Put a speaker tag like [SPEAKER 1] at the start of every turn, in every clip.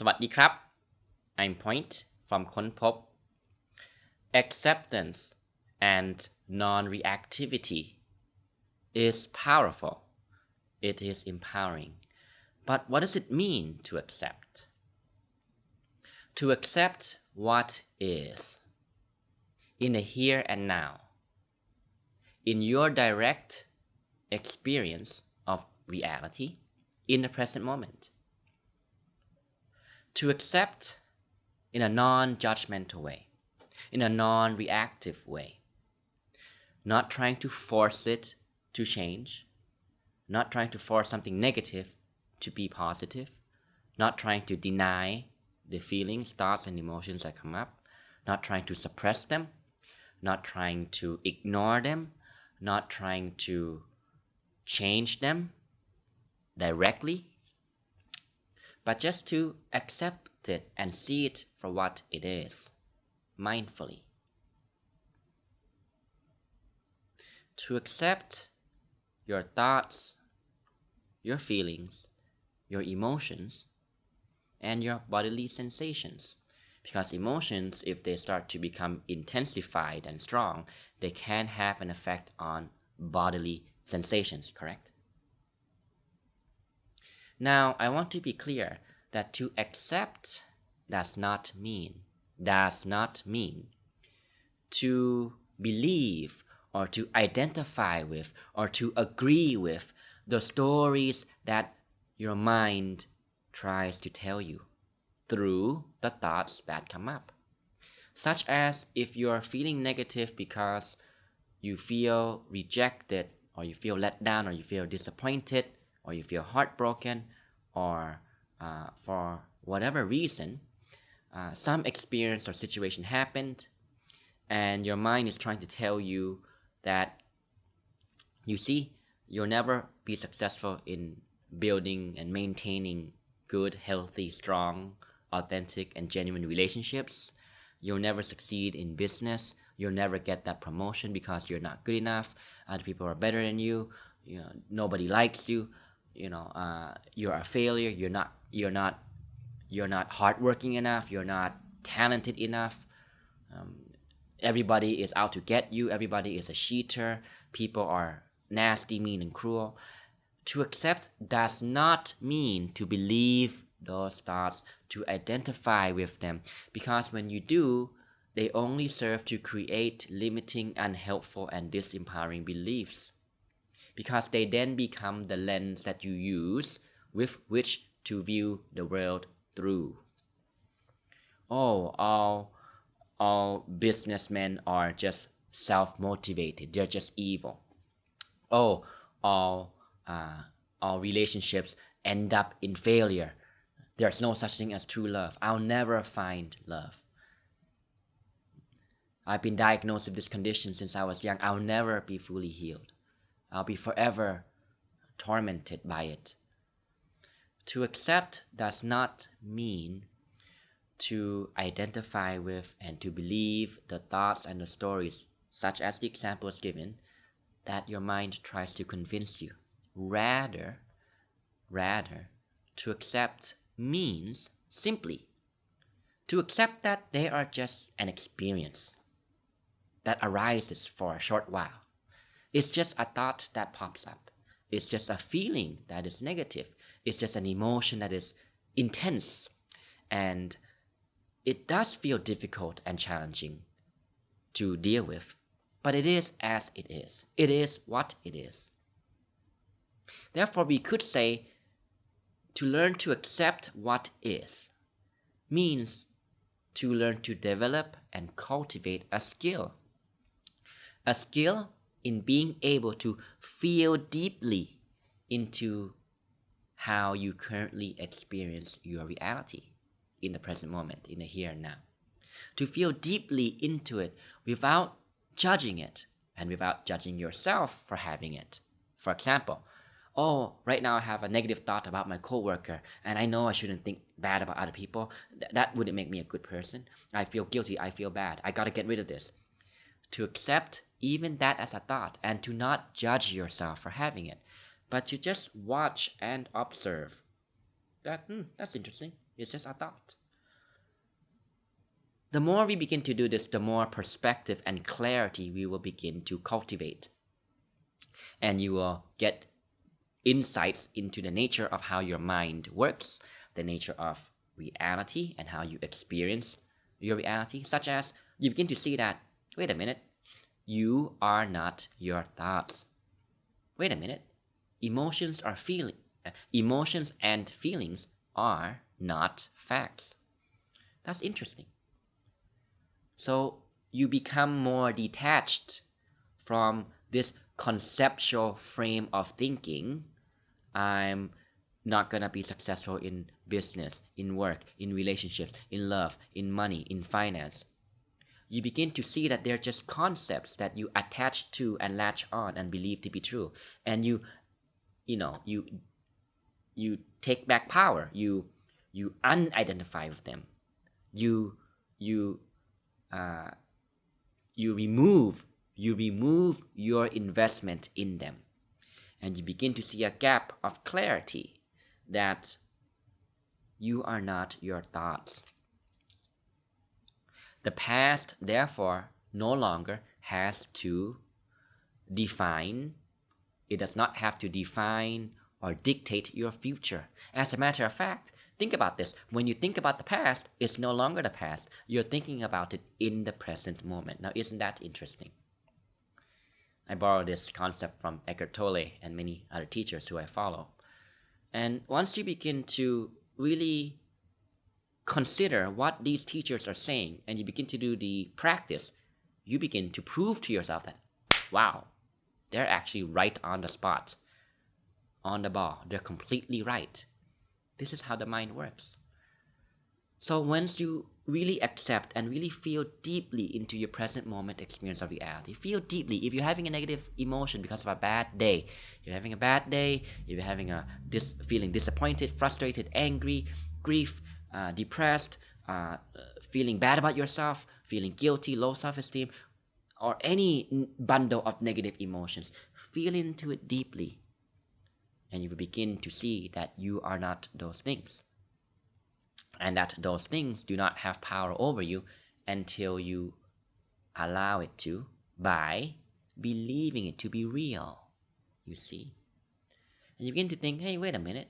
[SPEAKER 1] สวัสดีครับ I'm Point from ค้นพบ Acceptance and non-reactivity is powerful. It is empowering. But what does it mean to accept? To accept what is in the here and now, in your direct experience of reality in the present moment. To accept in a non-judgmental way, in a non-reactive way, not trying to force it to change, not trying to force something negative to be positive, not trying to deny the feelings, thoughts, and emotions that come up, not trying to suppress them, not trying to ignore them, not trying to change them directly, but just to accept it and see it for what it is, mindfully. To accept your thoughts, your feelings, your emotions, and your bodily sensations. Because emotions, if they start to become intensified and strong, they can have an effect on bodily sensations, correct? Now, I want to be clear that to accept does not mean to believe or to identify with or to agree with the stories that your mind tries to tell you through the thoughts that come up. Such as if you're feeling negative because you feel rejected or you feel let down or you feel disappointed or you feel heartbroken or for whatever reason, some experience or situation happened and your mind is trying to tell you that, you see, you'll never be successful in building and maintaining good, healthy, strong, authentic, and genuine relationships. You'll never succeed in business. You'll never get that promotion because you're not good enough. Other people are better than you. Nobody likes you. You're a failure. You're not hardworking enough. You're not talented enough. Everybody is out to get you. Everybody is a cheater. People are nasty, mean, and cruel. To accept does not mean to believe those thoughts, to identify with them, because when you do, they only serve to create limiting, unhelpful, and disempowering beliefs, because they then become the lens that you use with which to view the world through. All businessmen are just self-motivated. They're just evil. All relationships end up in failure. There's no such thing as true love. I'll never find love. I've been diagnosed with this condition since I was young. I'll never be fully healed. I'll be forever tormented by it. To accept does not mean to identify with and to believe the thoughts and the stories, such as the examples given, that your mind tries to convince you. Rather, to accept means simply to accept that they are just an experience that arises for a short while. It's just a thought that pops up. It's just a feeling that is negative. It's just an emotion that is intense. And it does feel difficult and challenging to deal with, but it is as it is. It is what it is. Therefore, we could say to learn to accept what is means to learn to develop and cultivate a skill. A skill in being able to feel deeply into how you currently experience your reality in the present moment, in the here and now. To feel deeply into it without judging it and without judging yourself for having it. For example, right now I have a negative thought about my coworker and I know I shouldn't think bad about other people. That wouldn't make me a good person. I feel guilty. I feel bad. I gotta get rid of this. To accept even that as a thought and to not judge yourself for having it, but to just watch and observe that, that's interesting. It's just a thought. The more we begin to do this, the more perspective and clarity we will begin to cultivate. And you will get insights into the nature of how your mind works, the nature of reality, and how you experience your reality, such as you begin to see that, wait a minute, you are not your thoughts. Wait a minute, emotions and feelings are not facts. That's interesting. So you become more detached from this conceptual frame of thinking. I'm not gonna be successful in business, in work, in relationships, in love, in money, in finance. You begin to see that they're just concepts that you attach to and latch on and believe to be true. And you take back power. You unidentify with them. You remove your investment in them, and you begin to see a gap of clarity that you are not your thoughts. The past, therefore, no longer has to define. It does not have to define or dictate your future. As a matter of fact, think about this. When you think about the past, it's no longer the past. You're thinking about it in the present moment. Now, isn't that interesting? I borrowed this concept from Eckhart Tolle and many other teachers who I follow. And once you begin to really consider what these teachers are saying and you begin to do the practice, you begin to prove to yourself that, wow, they're actually right on the spot, on the ball. They're completely right. This is how the mind works. So once you really accept and really feel deeply into your present moment experience of reality, feel deeply. If you're having a negative emotion because of a bad day, you're having a bad day, you're having feeling disappointed, frustrated, angry, grief, depressed, feeling bad about yourself, feeling guilty, low self-esteem, or any bundle of negative emotions, feel into it deeply. And you will begin to see that you are not those things. And that those things do not have power over you until you allow it to by believing it to be real. You see? And you begin to think, hey, wait a minute.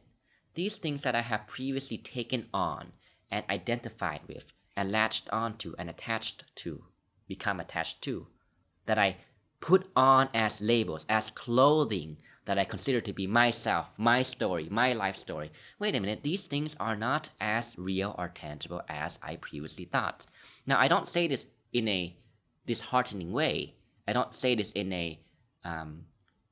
[SPEAKER 1] These things that I have previously taken on and identified with and latched onto and become attached to, that I put on as labels, as clothing that I consider to be myself, my story, my life story. Wait a minute, these things are not as real or tangible as I previously thought. Now, I don't say this in a disheartening way. I don't say this in a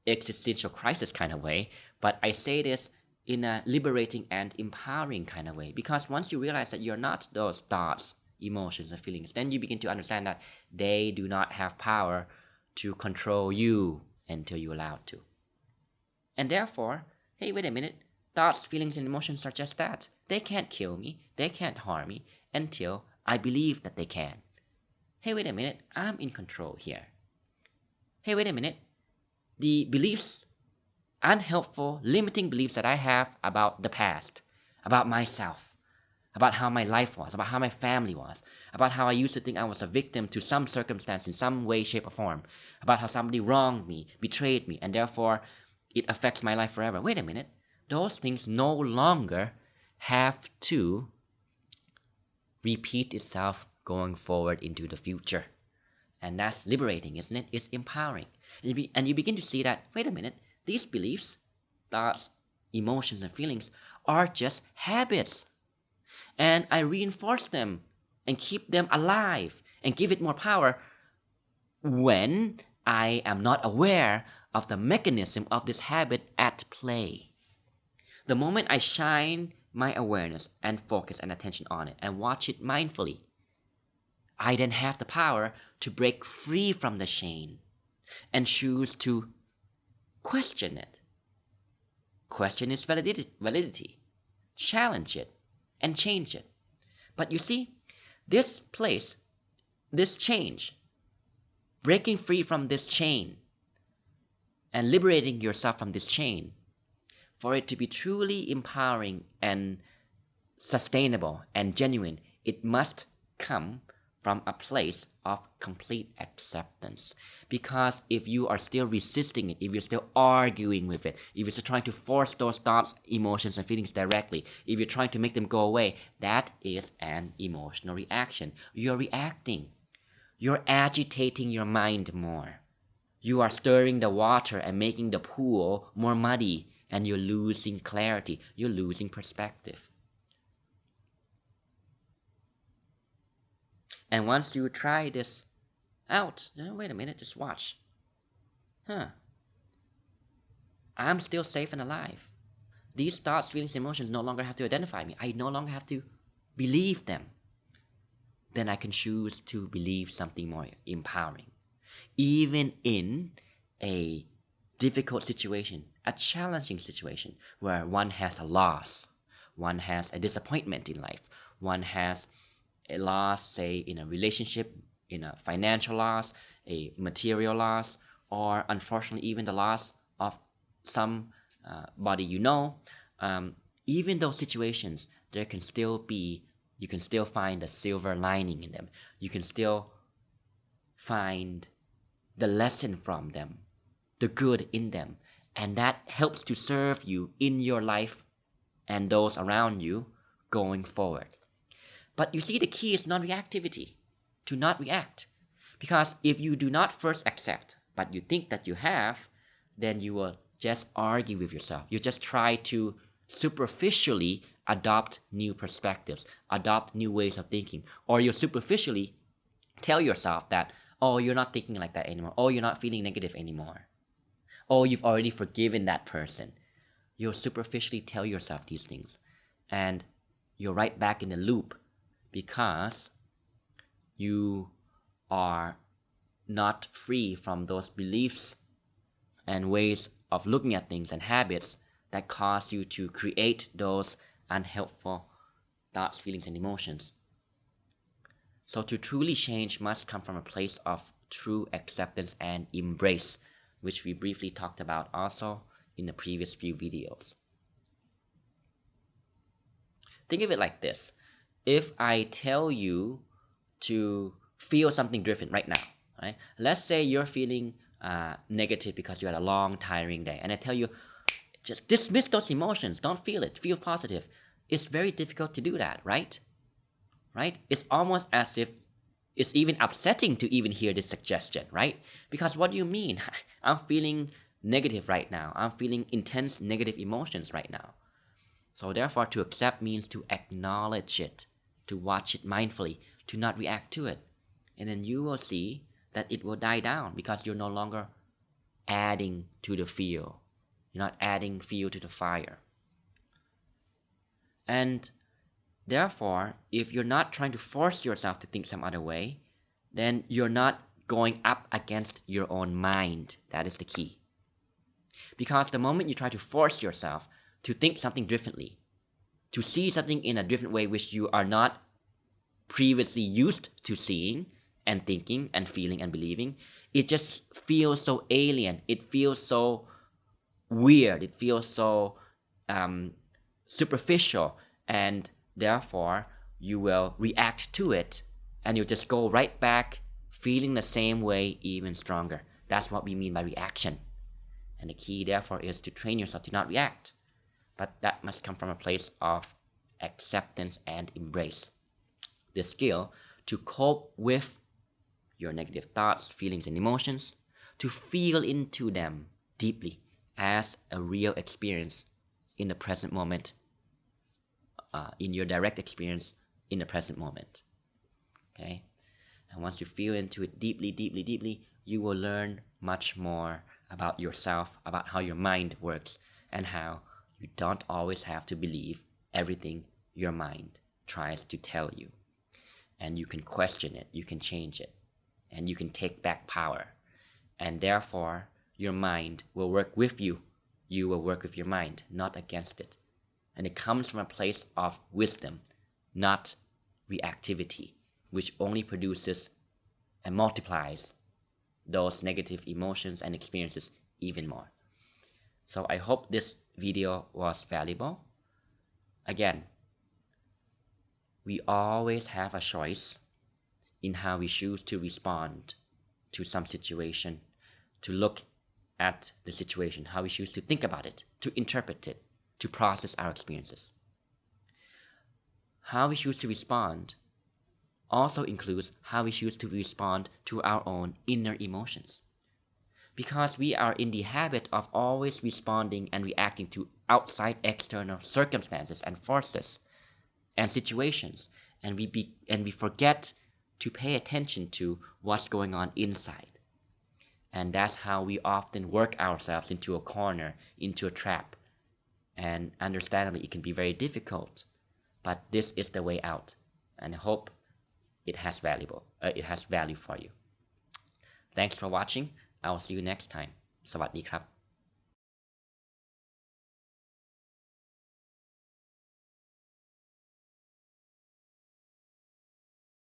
[SPEAKER 1] existential crisis kind of way, but I say this in a liberating and empowering kind of way. Because once you realize that you're not those thoughts, emotions, and feelings, then you begin to understand that they do not have power to control you until you allow it to. And therefore, hey, wait a minute, thoughts, feelings, and emotions are just that. They can't kill me, they can't harm me until I believe that they can. Hey, wait a minute, I'm in control here. Hey, wait a minute, the beliefs, unhelpful, limiting beliefs that I have about the past, about myself, about how my life was, about how my family was, about how I used to think I was a victim to some circumstance in some way, shape, or form, about how somebody wronged me, betrayed me, and therefore it affects my life forever. Wait a minute, those things no longer have to repeat itself going forward into the future. And that's liberating, isn't it? It's empowering. And you begin to see that, wait a minute, these beliefs, thoughts, emotions, and feelings are just habits. And I reinforce them and keep them alive and give it more power when I am not aware of the mechanism of this habit at play. The moment I shine my awareness and focus and attention on it and watch it mindfully, I then have the power to break free from the chain and choose to question it. Question its validity, challenge it, and change it. But you see, this change, breaking free from this chain and liberating yourself from this chain, for it to be truly empowering and sustainable and genuine, it must come from a place of complete acceptance. Because if you are still resisting it, if you're still arguing with it, if you're still trying to force those thoughts, emotions, and feelings directly, if you're trying to make them go away, that is an emotional reaction. You're reacting. You're agitating your mind more. You are stirring the water and making the pool more muddy, and you're losing clarity. You're losing perspective. And once you try this out, wait a minute, just watch. I'm still safe and alive. These thoughts, feelings, emotions no longer have to identify me. I no longer have to believe them. Then I can choose to believe something more empowering. Even in a difficult situation, a challenging situation, where one has a loss, one has a disappointment in life, one has a loss, say, in a relationship, in a financial loss, a material loss, or unfortunately even the loss of somebody even those situations, there can still be, you can still find a silver lining in them. You can still find the lesson from them, the good in them, and that helps to serve you in your life and those around you going forward. But you see, the key is non-reactivity, to not react. Because if you do not first accept, but you think that you have, then you will just argue with yourself. You just try to superficially adopt new perspectives, adopt new ways of thinking, or you superficially tell yourself that, oh, you're not thinking like that anymore, oh, you're not feeling negative anymore, oh, you've already forgiven that person. You'll superficially tell yourself these things, and you're right back in the loop because you are not free from those beliefs and ways of looking at things and habits that cause you to create those unhelpful thoughts, feelings, and emotions. So to truly change must come from a place of true acceptance and embrace, which we briefly talked about also in the previous few videos. Think of it like this. If I tell you to feel something different right now, right? Let's say you're feeling negative because you had a long, tiring day, and I tell you, just dismiss those emotions, don't feel it, feel positive. It's very difficult to do that, right? Right? It's almost as if it's even upsetting to even hear this suggestion, right? Because what do you mean? I'm feeling negative right now. I'm feeling intense negative emotions right now. So therefore, to accept means to acknowledge it, to watch it mindfully, to not react to it. And then you will see that it will die down because you're no longer adding to the fuel. You're not adding fuel to the fire. And therefore, if you're not trying to force yourself to think some other way, then you're not going up against your own mind. That is the key. Because the moment you try to force yourself to think something differently, to see something in a different way which you are not previously used to seeing and thinking and feeling and believing, it just feels so alien. It feels so weird. It feels so superficial, and therefore you will react to it, and you'll just go right back feeling the same way, even stronger. That's what we mean by reaction. And the key, therefore, is to train yourself to not react. But that must come from a place of acceptance and embrace. The skill to cope with your negative thoughts, feelings, and emotions, to feel into them deeply as a real experience in the present moment, in your direct experience in the present moment. Okay? And once you feel into it deeply, deeply, deeply, you will learn much more about yourself, about how your mind works, and how you don't always have to believe everything your mind tries to tell you. And you can question it, you can change it, and you can take back power. And therefore, your mind will work with you. You will work with your mind, not against it. And it comes from a place of wisdom, not reactivity, which only produces and multiplies those negative emotions and experiences even more. So I hope this video was valuable. Again, We always have a choice in how we choose to respond to some situation, to look at the situation, how we choose to think about it, to interpret it, to process our experiences. How we choose to respond also includes how we choose to respond to our own inner emotions. Because we are in the habit of always responding and reacting to outside external circumstances and forces and situations, and we forget to pay attention to what's going on inside. And that's how we often work ourselves into a corner, into a trap. And understandably, it can be very difficult, but this is the way out. And I hope it has value for you. Thanks for watching. I will see you next time. สวัสดีครับ